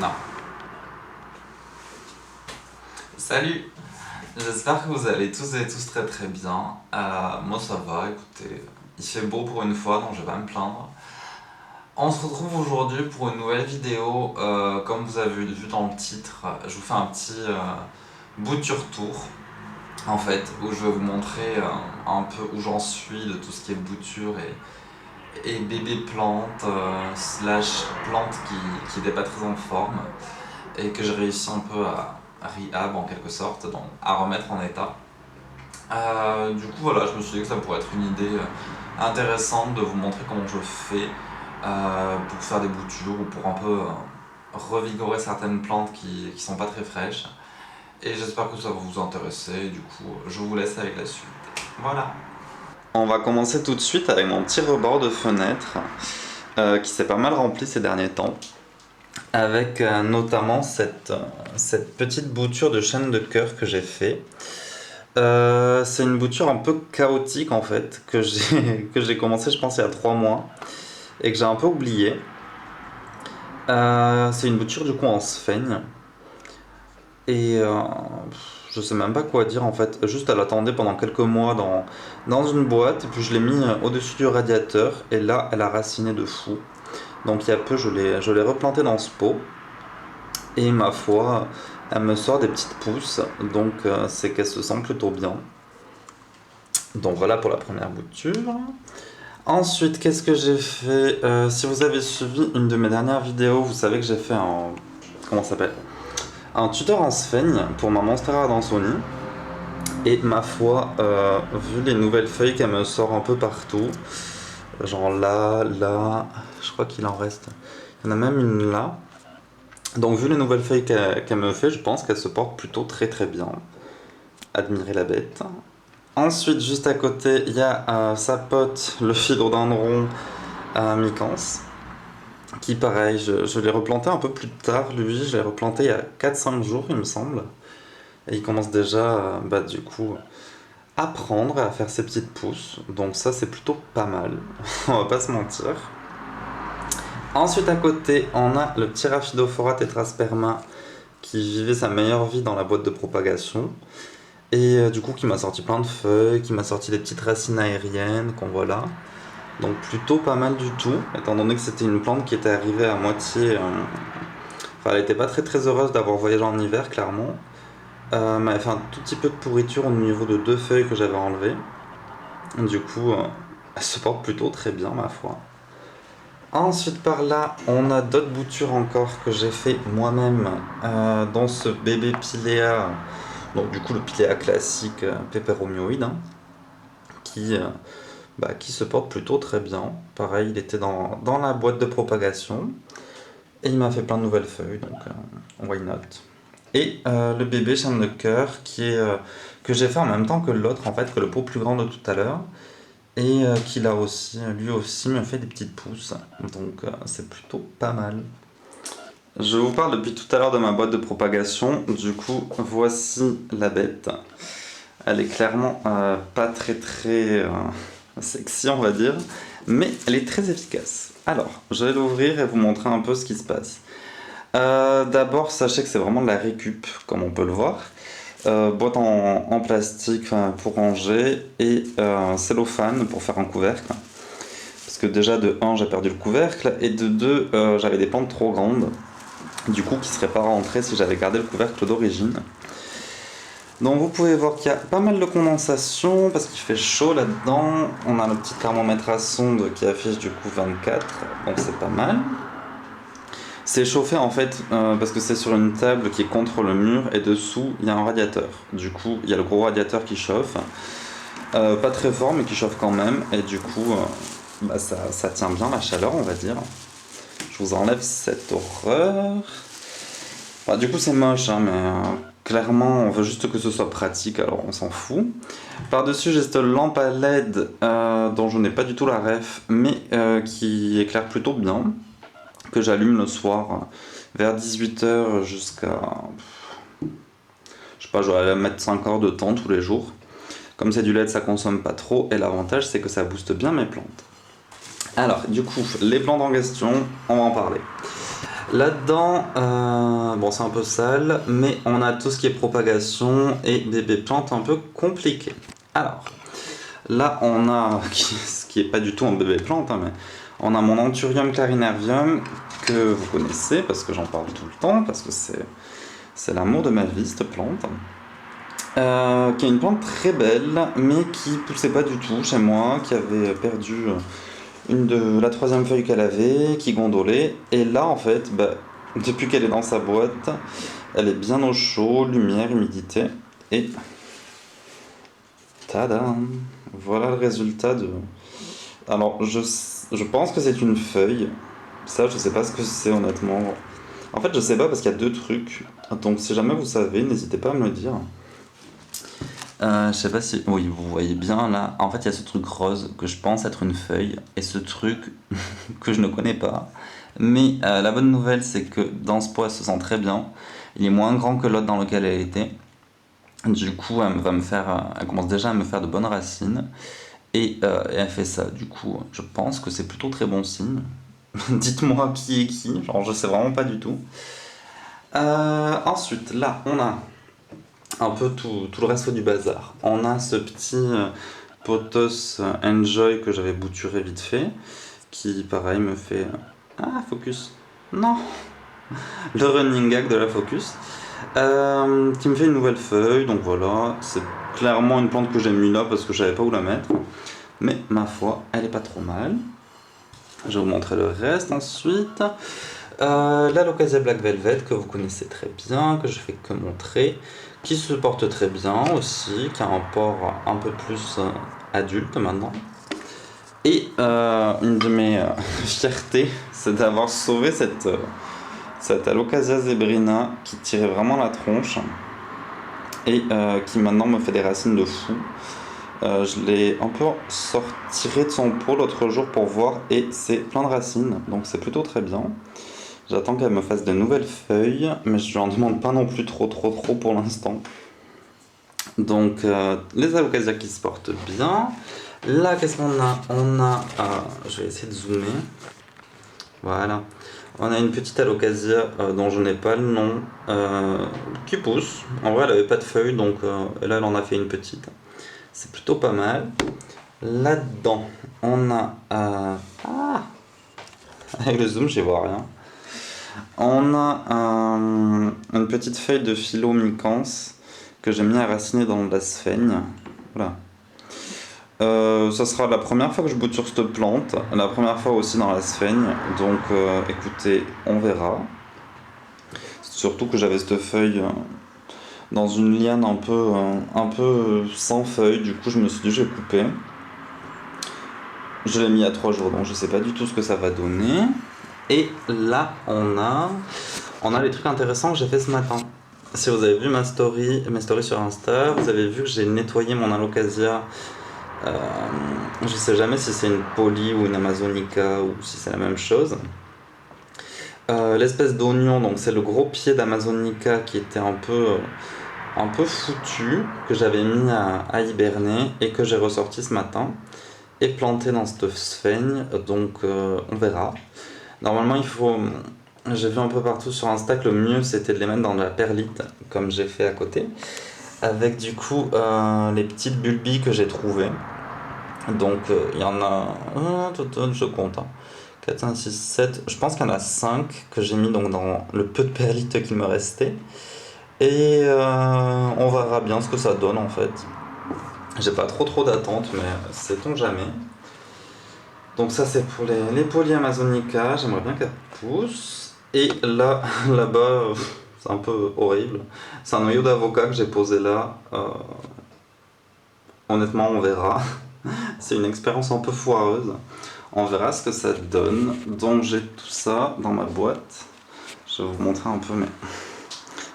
Non. Salut. J'espère que vous allez tous et tous très très bien. Moi ça va, écoutez, il fait beau pour une fois donc je vais pas me plaindre. On se retrouve aujourd'hui pour une nouvelle vidéo. Comme vous avez vu dans le titre, je vous fais un petit bouture tour en fait, où je vais vous montrer un peu où j'en suis de tout ce qui est bouture et bébé plante slash plante qui n'était pas très en forme et que j'ai réussi un peu à rehab en quelque sorte, donc à remettre en état. Du coup voilà, je me suis dit que ça pourrait être une idée intéressante de vous montrer comment je fais pour faire des boutures ou pour un peu revigorer certaines plantes qui sont pas très fraîches. Et j'espère que ça va vous intéresser, du coup je vous laisse avec la suite. Voilà. On va commencer tout de suite avec mon petit rebord de fenêtre qui s'est pas mal rempli ces derniers temps. Avec notamment cette petite bouture de chêne de cœur que j'ai fait. C'est une bouture un peu chaotique en fait, que j'ai commencé je pense il y a 3 mois et que j'ai un peu oublié. C'est une bouture du coup en sphaigne et je sais même pas quoi dire en fait, juste elle attendait pendant quelques mois dans une boîte et puis je l'ai mis au-dessus du radiateur et là elle a raciné de fou. Donc il y a peu je l'ai replantée dans ce pot. Et ma foi, elle me sort des petites pousses, donc c'est qu'elle se sent plutôt bien. Donc voilà pour la première bouture. Ensuite, qu'est-ce que j'ai fait? Si vous avez suivi une de mes dernières vidéos, vous savez que j'ai fait un... Comment ça s'appelle? Un tuteur en sphaigne pour ma Monstera Adansonii. Et ma foi, vu les nouvelles feuilles qu'elle me sort un peu partout, genre là, je crois qu'il en reste. Il y en a même une là. Donc vu les nouvelles feuilles qu'elle me fait, je pense qu'elle se porte plutôt très très bien. Admirer la bête. Ensuite, juste à côté, il y a sa pote, le philodendron micans, qui pareil, je l'ai replanté un peu plus tard, lui, je l'ai replanté il y a 4-5 jours, il me semble. Et il commence déjà, du coup, à prendre et à faire ses petites pousses. Donc ça, c'est plutôt pas mal, on va pas se mentir. Ensuite, à côté, on a le petit Rhaphidophora tetrasperma qui vivait sa meilleure vie dans la boîte de propagation. Et du coup, qui m'a sorti plein de feuilles, qui m'a sorti des petites racines aériennes, qu'on voit là. Donc plutôt pas mal du tout, étant donné que c'était une plante qui était arrivée à moitié... Enfin, elle était pas très très heureuse d'avoir voyagé en hiver, clairement. Mais elle fait un tout petit peu de pourriture au niveau de 2 feuilles que j'avais enlevées. Du coup, elle se porte plutôt très bien, ma foi. Ensuite, par là, on a d'autres boutures encore que j'ai fait moi-même dans ce bébé Pilea. Donc du coup le Pilea classique péperomioïde qui se porte plutôt très bien. Pareil, il était dans la boîte de propagation et il m'a fait plein de nouvelles feuilles, donc why not. Et le bébé chêne de cœur que j'ai fait en même temps que l'autre, en fait, que le pot plus grand de tout à l'heure. Et qui là aussi, lui aussi me fait des petites pousses, donc c'est plutôt pas mal. Je vous parle depuis tout à l'heure de ma boîte de propagation, du coup voici la bête. Elle est clairement pas très très sexy on va dire, mais elle est très efficace. Alors, je vais l'ouvrir et vous montrer un peu ce qui se passe. D'abord, sachez que c'est vraiment de la récup, comme on peut le voir. Boîte en plastique pour ranger et cellophane pour faire un couvercle. Parce que déjà de 1 j'ai perdu le couvercle et de 2 j'avais des plantes trop grandes. Du coup qui ne seraient pas rentrées si j'avais gardé le couvercle d'origine. Donc vous pouvez voir qu'il y a pas mal de condensation parce qu'il fait chaud là-dedans. On a le petit thermomètre à sonde qui affiche du coup 24, donc c'est pas mal. C'est chauffé en fait parce que c'est sur une table qui est contre le mur et dessous il y a un radiateur. Du coup il y a le gros radiateur qui chauffe. Pas très fort mais qui chauffe quand même et du coup ça tient bien la chaleur on va dire. Je vous enlève cette horreur. Du coup c'est moche mais clairement on veut juste que ce soit pratique alors on s'en fout. Par dessus j'ai cette lampe à LED dont je n'ai pas du tout la ref mais qui éclaire plutôt bien, que j'allume le soir vers 18 h jusqu'à... Je sais pas, je vais mettre 5 heures de temps tous les jours. Comme c'est du LED ça consomme pas trop et l'avantage c'est que ça booste bien mes plantes. Alors du coup les plantes en question on va en parler. Là-dedans, bon, c'est un peu sale, mais on a tout ce qui est propagation et bébé plante un peu compliqué. Alors, là, on a, ce qui est pas du tout un bébé plante, hein, mais on a mon Anthurium clarinervium que vous connaissez parce que j'en parle tout le temps, parce que c'est l'amour de ma vie, cette plante. Qui est une plante très belle, mais qui poussait pas du tout chez moi, qui avait perdu la troisième feuille qu'elle avait, qui gondolait. Et là, en fait, bah, depuis qu'elle est dans sa boîte, elle est bien au chaud, lumière, humidité. Et tadam! Voilà le résultat de. Alors, je pense que c'est une feuille. Ça, je sais pas ce que c'est honnêtement. En fait, je sais pas parce qu'il y a deux trucs. Donc, si jamais vous savez, n'hésitez pas à me le dire. Je sais pas si. Oui, vous voyez bien là. En fait, il y a ce truc rose que je pense être une feuille et ce truc que je ne connais pas. Mais la bonne nouvelle, c'est que dans ce pot, elle se sent très bien. Il est moins grand que l'autre dans lequel elle était. Du coup, elle commence déjà à me faire de bonnes racines. Et elle fait ça. Du coup, je pense que c'est plutôt très bon signe. Dites-moi qui est qui. Genre, je sais vraiment pas du tout. Ensuite, là, on a un peu tout le reste du bazar. On a ce petit Potos Enjoy que j'avais bouturé vite fait, qui pareil me fait... Ah, focus. Non, le running gag de la focus. Qui me fait une nouvelle feuille, donc voilà, c'est clairement une plante que j'ai mis là parce que je savais pas où la mettre. Mais ma foi, elle est pas trop mal. Je vais vous montrer le reste ensuite. La Locasia Black Velvet que vous connaissez très bien, que je fais que montrer, qui se porte très bien aussi, qui a un port un peu plus adulte maintenant. Et une de mes fiertés, c'est d'avoir sauvé cette Alocasia zebrina qui tirait vraiment la tronche et qui maintenant me fait des racines de fou. Je l'ai un peu tiré de son pot l'autre jour pour voir et c'est plein de racines, donc c'est plutôt très bien. J'attends qu'elle me fasse de nouvelles feuilles, mais je lui en demande pas non plus trop pour l'instant. Donc les Alocasia qui se portent bien. Là, qu'est-ce qu'on a? Je vais essayer de zoomer. Voilà. On a une petite Alocasia dont je n'ai pas le nom, qui pousse. En vrai, elle avait pas de feuilles, donc là, elle en a fait une petite. C'est plutôt pas mal. Là-dedans, on a... avec le zoom, j'y vois rien. On a une petite feuille de Philomicans que j'ai mis à raciner dans de la sphaigne. Voilà. Ça sera la première fois que je bouture cette plante, la première fois aussi dans la sphaigne, donc écoutez, on verra. Surtout que j'avais cette feuille dans une liane un peu sans feuilles, du coup je me suis dit je vais couper. Je l'ai mis à 3 jours, donc je sais pas du tout ce que ça va donner. Et là on a les trucs intéressants que j'ai fait ce matin. Si vous avez vu mes stories sur Insta, vous avez vu que j'ai nettoyé mon Alocasia. Je sais jamais si c'est une poly ou une amazonica ou si c'est la même chose. L'espèce d'oignon, donc c'est le gros pied d'amazonica qui était un peu foutu, que j'avais mis à hiberner et que j'ai ressorti ce matin et planté dans cette sphaigne, donc on verra. Normalement j'ai vu un peu partout sur Insta que le mieux c'était de les mettre dans de la perlite, comme j'ai fait à côté, avec du coup les petites bulbilles que j'ai trouvées. Donc il y en a, je compte, 4, 5, 6, 7, je pense qu'il y en a 5 que j'ai mis donc dans le peu de perlite qu'il me restait. Et on verra bien ce que ça donne en fait. J'ai pas trop d'attente, mais sait-on jamais. Donc ça c'est pour les polyamazonica, j'aimerais bien qu'elles poussent. Et là, là-bas, c'est un peu horrible. C'est un noyau d'avocat que j'ai posé là. Honnêtement, on verra. C'est une expérience un peu foireuse. On verra ce que ça donne. Donc j'ai tout ça dans ma boîte. Je vais vous montrer un peu, mais...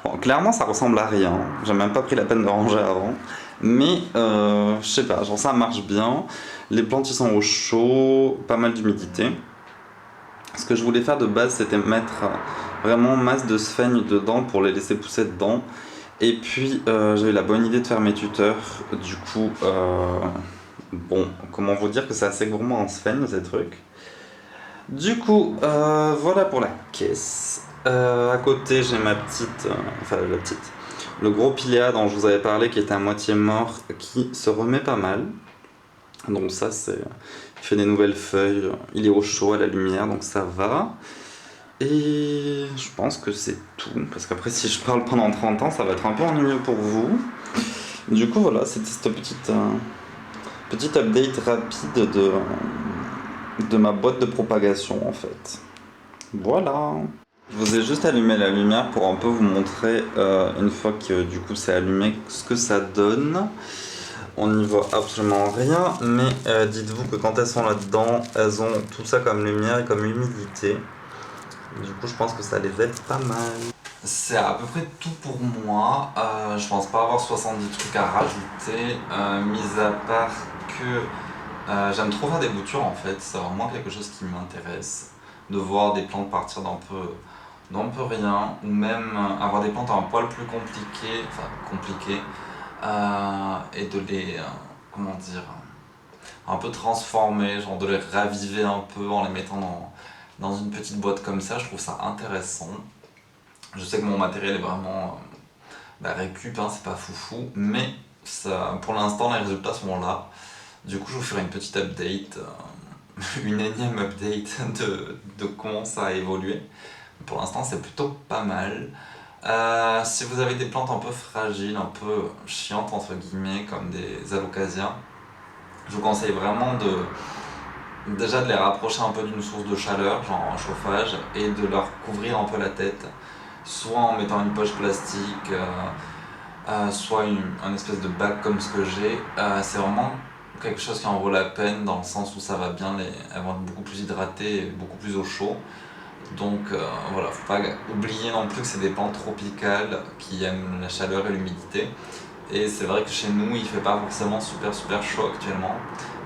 Bon, clairement ça ressemble à rien. J'ai même pas pris la peine de ranger avant. Mais je sais pas, genre ça marche bien. Les plantes ils sont au chaud, pas mal d'humidité. Ce que je voulais faire de base c'était mettre vraiment masse de sphaigne dedans pour les laisser pousser dedans. Et puis j'ai eu la bonne idée de faire mes tuteurs. Du coup, bon, comment vous dire que c'est assez gourmand en sphaigne ces trucs. Du coup, voilà pour la caisse. À côté, j'ai ma petite, enfin la petite, le gros piléa dont je vous avais parlé qui était à moitié mort, qui se remet pas mal. Donc ça, c'est, il fait des nouvelles feuilles, il est au chaud à la lumière, donc ça va. Et je pense que c'est tout, parce qu'après, si je parle pendant 30 ans, ça va être un peu ennuyeux pour vous. Du coup, voilà, c'était cette petite update rapide de ma boîte de propagation en fait. Voilà. Je vous ai juste allumé la lumière pour un peu vous montrer, une fois que du coup c'est allumé, ce que ça donne. On n'y voit absolument rien, mais dites-vous que quand elles sont là-dedans, elles ont tout ça comme lumière et comme humidité. Du coup, je pense que ça les aide pas mal. C'est à peu près tout pour moi. Je pense pas avoir 70 trucs à rajouter, mis à part que j'aime trop faire des boutures en fait. C'est vraiment quelque chose qui m'intéresse. De voir des plantes partir d'un peu rien, ou même avoir des plantes un poil plus compliquées, et de les, comment dire, un peu transformer, genre de les raviver un peu en les mettant dans une petite boîte comme ça. Je trouve ça intéressant. Je sais que mon matériel est vraiment récup, hein, c'est pas foufou, mais ça, pour l'instant les résultats sont là. Du coup, je vous ferai une petite update, une énième update de comment ça a évolué. Pour l'instant, c'est plutôt pas mal. Si vous avez des plantes un peu fragiles, un peu chiantes entre guillemets, comme des alocasias, je vous conseille vraiment déjà de les rapprocher un peu d'une source de chaleur, genre un chauffage, et de leur couvrir un peu la tête, soit en mettant une poche plastique, soit un espèce de bac comme ce que j'ai. C'est vraiment quelque chose qui en vaut la peine dans le sens où ça va bien, elles vont être beaucoup plus hydratées et beaucoup plus au chaud. Donc voilà, faut pas oublier non plus que c'est des plantes tropicales qui aiment la chaleur et l'humidité. Et c'est vrai que chez nous, il fait pas forcément super chaud actuellement.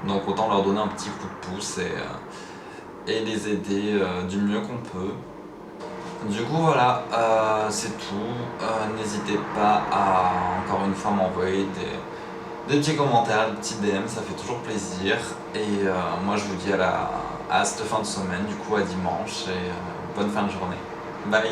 Donc autant leur donner un petit coup de pouce et les aider du mieux qu'on peut. Du coup voilà, c'est tout. N'hésitez pas à encore une fois m'envoyer des petits commentaires, des petits DM, ça fait toujours plaisir. Et moi je vous dis à cette fin de semaine, du coup à dimanche, et bonne fin de journée. Bye.